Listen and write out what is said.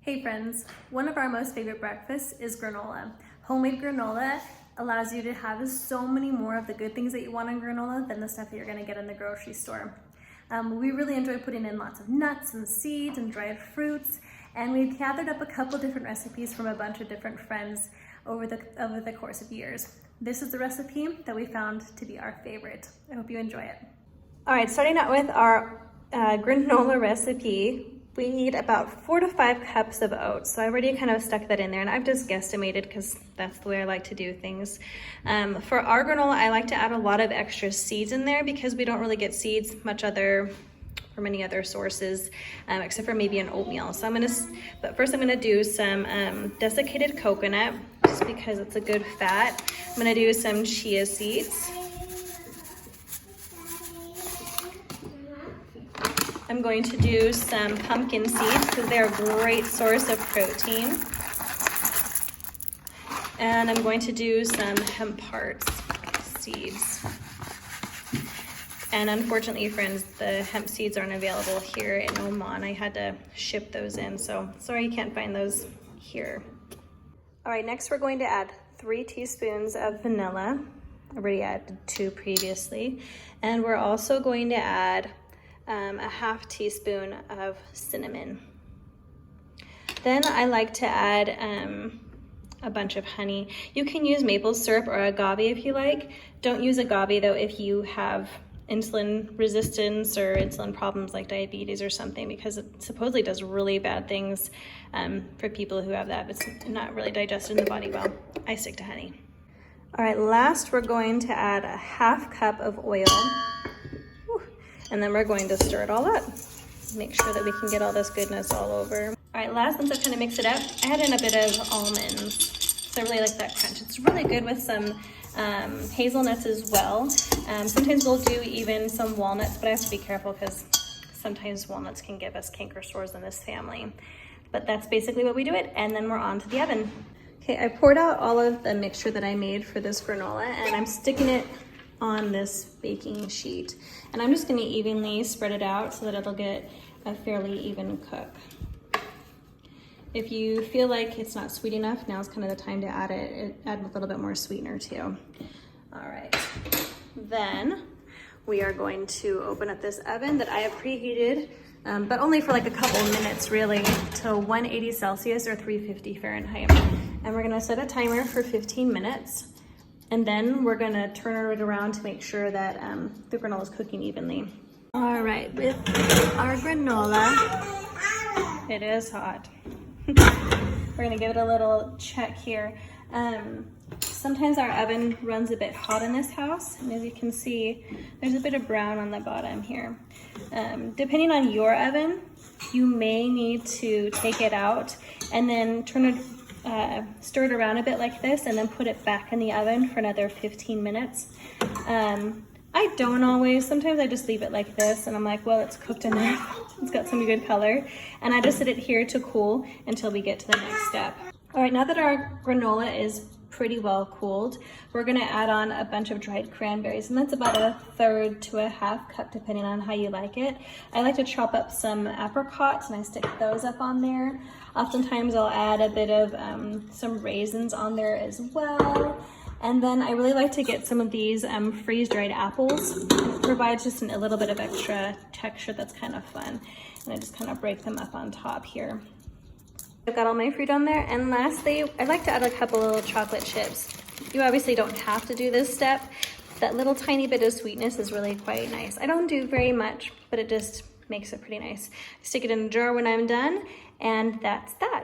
Hey friends, one of our most favorite breakfasts is granola. Homemade granola allows you to have so many more of the good things that you want in granola than the stuff that you're gonna get in the grocery store. We really enjoy putting in lots of nuts and seeds and dried fruits, and we've gathered up a couple different recipes from a bunch of different friends over the course of years. This is the recipe that we found to be our favorite. I hope you enjoy it. All right, starting out with our granola recipe, we need about 4 to 5 cups of oats. So I already kind of stuck that in there, and I've just guesstimated because that's the way I like to do things. For our granola, I like to add a lot of extra seeds in there because we don't really get seeds from any other sources, except for maybe an oatmeal. So but first I'm gonna do some desiccated coconut, just because it's a good fat. I'm gonna do some chia seeds. I'm going to do some pumpkin seeds because they're a great source of protein. And I'm going to do some hemp hearts seeds. And unfortunately, friends, the hemp seeds aren't available here in Oman. I had to ship those in, so sorry you can't find those here. All right, next we're going to add 3 teaspoons of vanilla. I already added 2 previously. And we're also going to add a half teaspoon of cinnamon. Then I like to add a bunch of honey. You can use maple syrup or agave if you like. Don't use agave though if you have insulin resistance or insulin problems like diabetes or something, because it supposedly does really bad things for people who have that. It's not really digested in the body well. I stick to honey. All right, last we're going to add a half cup of oil. And then we're going to stir it all up. Make sure that we can get all this goodness all over. All right, last, once I've kind of mixed it up, I add in a bit of almonds. So I really like that crunch. It's really good with some hazelnuts as well. Sometimes we'll do even some walnuts, but I have to be careful because sometimes walnuts can give us canker sores in this family. But that's basically what we do it, and then we're on to the oven. Okay, I poured out all of the mixture that I made for this granola, and I'm sticking it on this baking sheet. And I'm just gonna evenly spread it out so that it'll get a fairly even cook. If you feel like it's not sweet enough, now's kind of the time to add add a little bit more sweetener too. All right, then we are going to open up this oven that I have preheated, but only for like a couple minutes really, to 180 Celsius or 350 Fahrenheit. And we're gonna set a timer for 15 minutes. And then we're gonna turn it around to make sure that the granola is cooking evenly. All right, with our granola, it is hot. We're gonna give it a little check here. Sometimes our oven runs a bit hot in this house, and as you can see, there's a bit of brown on the bottom here. Depending on your oven, you may need to take it out and then stir it around a bit like this, and then put it back in the oven for another 15 minutes. I don't always. Sometimes I just leave it like this, and I'm like, well, it's cooked enough. It's got some good color. And I just set it here to cool until we get to the next step. All right, now that our granola is pretty well cooled, we're gonna add on a bunch of dried cranberries, and that's about 1/3 to 1/2 cup, depending on how you like it. I like to chop up some apricots, and I stick those up on there. Oftentimes I'll add a bit of some raisins on there as well. And then I really like to get some of these freeze-dried apples. It provides just a little bit of extra texture that's kind of fun. And I just kind of break them up on top here. I've got all my fruit on there. And lastly, I like to add a couple little chocolate chips. You obviously don't have to do this step. That little tiny bit of sweetness is really quite nice. I don't do very much, but it just makes it pretty nice. Stick it in a jar when I'm done, and that's that.